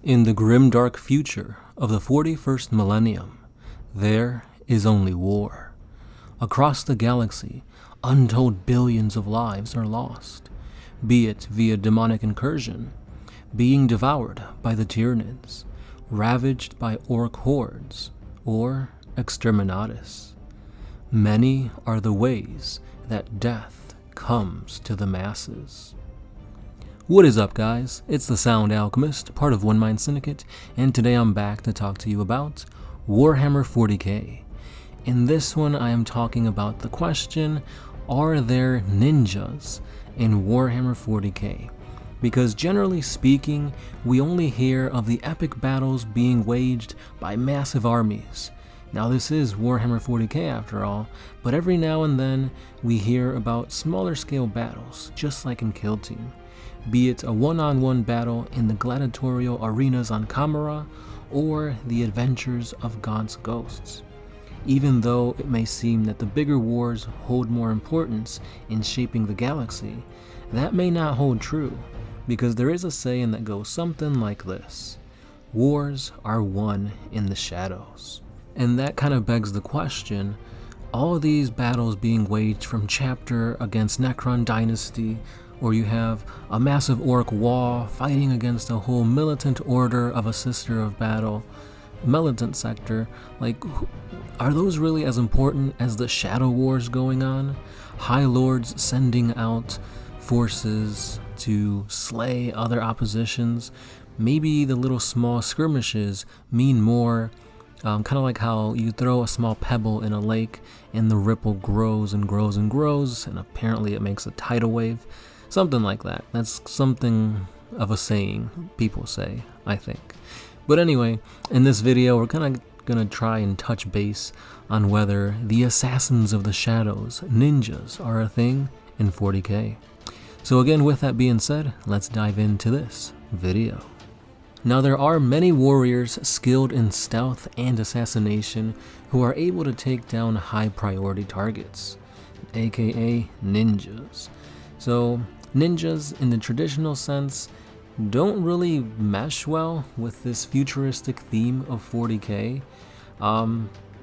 In the grim-dark future of the 41st millennium, there is only war. Across the galaxy, untold billions of lives are lost, be it via demonic incursion, being devoured by the Tyranids, ravaged by orc hordes, or exterminatus. Many are the ways that death comes to the masses. What is up, guys? It's the Sound Alchemist, part of One Mind Syndicate, and today I'm back to talk to you about Warhammer 40K. In this one, I am talking about the question, are there ninjas in Warhammer 40K? Because generally speaking, we only hear of the epic battles being waged by massive armies. Now this is Warhammer 40K after all, but every now and then we hear about smaller scale battles, just like in Kill Team. Be it a one-on-one battle in the gladiatorial arenas on Camera, or the adventures of God's ghosts. Even though it may seem that the bigger wars hold more importance in shaping the galaxy, that may not hold true, because there is a saying that goes something like this: wars are won in the shadows. And that kind of begs the question, all of these battles being waged from Chapter against Necron Dynasty, or you have a massive orc wall fighting against a whole militant order of a sister of battle, militant sector, like, are those really as important as the shadow wars going on? High Lords sending out forces to slay other oppositions? Maybe the little small skirmishes mean more, kind of like how you throw a small pebble in a lake and the ripple grows and grows and grows, and apparently it makes a tidal wave. Something like that. That's something of a saying people say, I think. But anyway, in this video, we're kind of gonna try and touch base on whether the Assassins of the Shadows, ninjas, are a thing in 40K. So again, with that being said, let's dive into this video. Now there are many warriors skilled in stealth and assassination who are able to take down high priority targets, aka ninjas. So ninjas in the traditional sense don't really mesh well with this futuristic theme of 40K.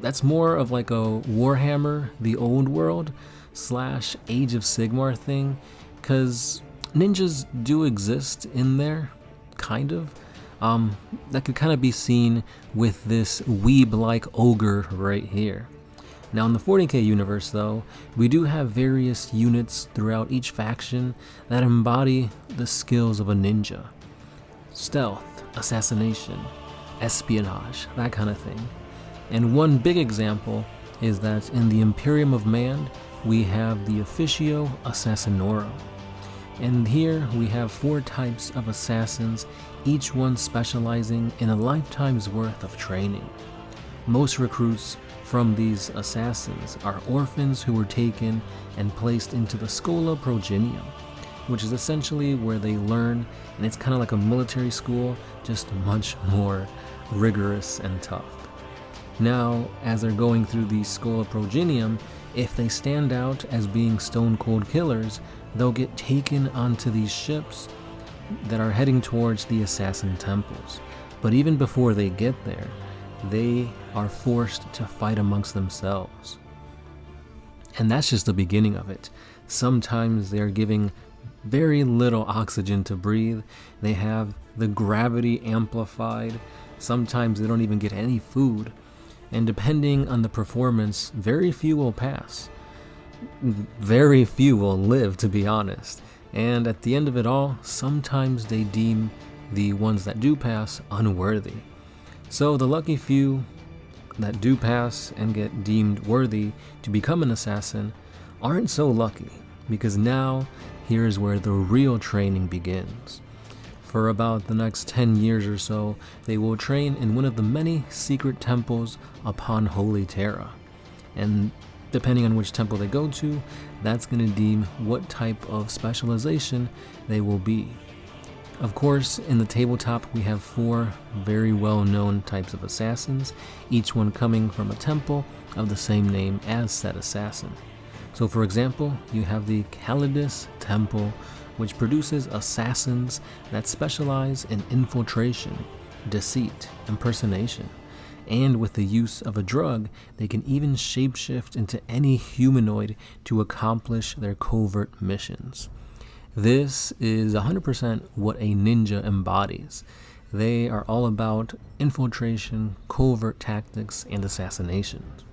That's more of like a Warhammer, the old world, / Age of Sigmar thing, because ninjas do exist in there, kind of. That could kind of be seen with this weeb-like ogre right here. Now in the 40K universe though, we do have various units throughout each faction that embody the skills of a ninja. Stealth, assassination, espionage, that kind of thing. And one big example is that in the Imperium of Man, we have the Officio Assassinorum. And here we have 4 types of assassins, each one specializing in a lifetime's worth of training. Most recruits from these assassins are orphans who were taken and placed into the Schola Progenium, which is essentially where they learn, and it's kind of like a military school, just much more rigorous and tough. Now, as they're going through the Schola Progenium, if they stand out as being stone cold killers, they'll get taken onto these ships that are heading towards the assassin temples. But even before they get there, they are forced to fight amongst themselves. And that's just the beginning of it. Sometimes they're giving very little oxygen to breathe. They have the gravity amplified. Sometimes they don't even get any food. And depending on the performance, very few will pass. Very few will live, to be honest. And at the end of it all, sometimes they deem the ones that do pass unworthy. So the lucky few that do pass and get deemed worthy to become an assassin aren't so lucky, because now here is where the real training begins. For about the next 10 years or so, they will train in one of the many secret temples upon Holy Terra. And depending on which temple they go to, that's going to deem what type of specialization they will be. Of course, in the tabletop we have 4 very well-known types of assassins, each one coming from a temple of the same name as said assassin. So for example, you have the Calexus Temple, which produces assassins that specialize in infiltration, deceit, impersonation, and with the use of a drug, they can even shapeshift into any humanoid to accomplish their covert missions. This is 100% what a ninja embodies. They are all about infiltration, covert tactics, and assassinations.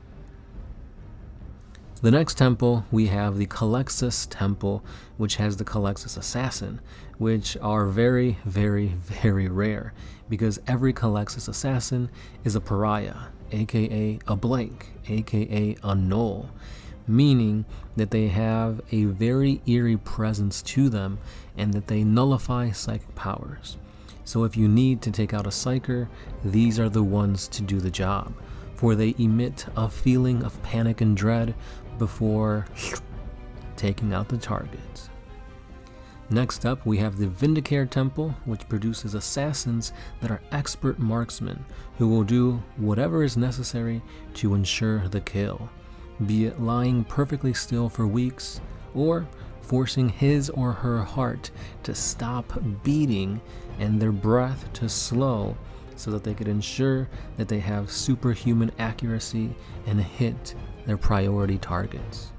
The next temple, we have the Calexus Temple, which has the Calexus Assassin, which are very, very, very rare, because every Calexus Assassin is a pariah, aka a blank, aka a null, meaning that they have a very eerie presence to them and that they nullify psychic powers. So if you need to take out a psyker, these are the ones to do the job, for they emit a feeling of panic and dread before taking out the target. Next up, we have the Vindicate Temple, which produces assassins that are expert marksmen who will do whatever is necessary to ensure the kill, be it lying perfectly still for weeks or forcing his or her heart to stop beating and their breath to slow so that they could ensure that they have superhuman accuracy and hit their priority targets.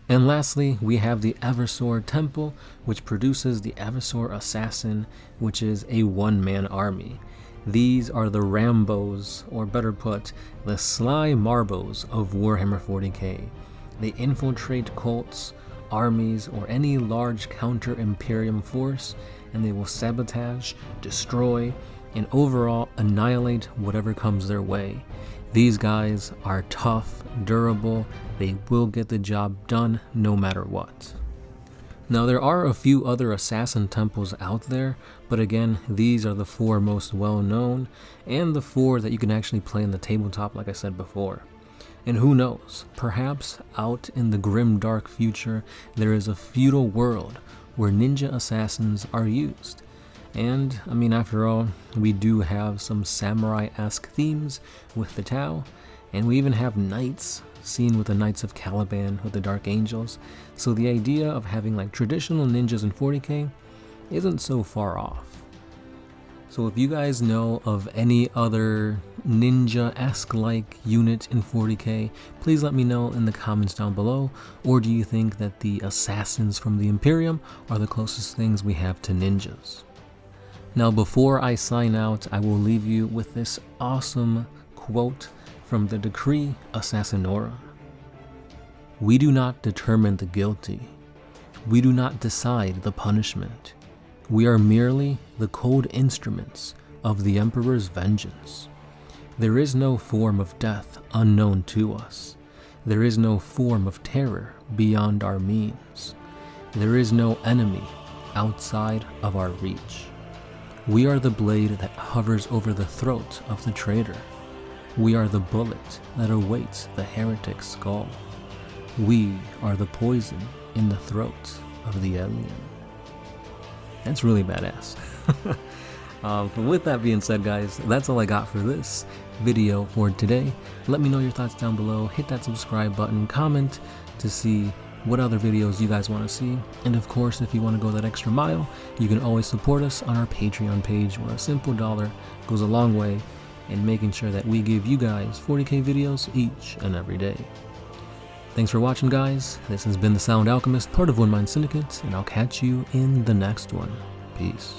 And lastly, we have the Eversword Temple, which produces the Eversword Assassin, which is a one-man army. These are the Rambos, or better put, the Sly Marbos of Warhammer 40K. They infiltrate cults, armies, or any large counter-Imperium force, and they will sabotage, destroy, and overall annihilate whatever comes their way. These guys are tough, durable, they will get the job done no matter what. Now there are a few other assassin temples out there, but again, these are the 4 most well known, and the 4 that you can actually play in the tabletop like I said before. And who knows, perhaps out in the grim dark future, there is a feudal world where ninja assassins are used. And, I mean, after all, we do have some samurai-esque themes with the Tau, and we even have knights, seen with the Knights of Caliban with the Dark Angels, so the idea of having like traditional ninjas in 40k isn't so far off. So if you guys know of any other ninja-esque like unit in 40k, please let me know in the comments down below, or do you think that the assassins from the Imperium are the closest things we have to ninjas? Now before I sign out, I will leave you with this awesome quote from the Decree Assassinorum. We do not determine the guilty. We do not decide the punishment. We are merely the cold instruments of the Emperor's vengeance. There is no form of death unknown to us. There is no form of terror beyond our means. There is no enemy outside of our reach. We are the blade that hovers over the throat of the traitor. We are the bullet that awaits the heretic's skull. We are the poison in the throat of the alien. That's really badass. But with that being said, guys, that's all I got for this video for today. Let me know your thoughts down below. Hit that subscribe button, comment to see what other videos you guys want to see, and of course, if you want to go that extra mile, you can always support us on our Patreon page, where a simple $1 goes a long way in making sure that we give you guys 40k videos each and every day. Thanks for watching, guys. This has been the Sound Alchemist, part of One Mind Syndicate, and I'll catch you in the next one. Peace.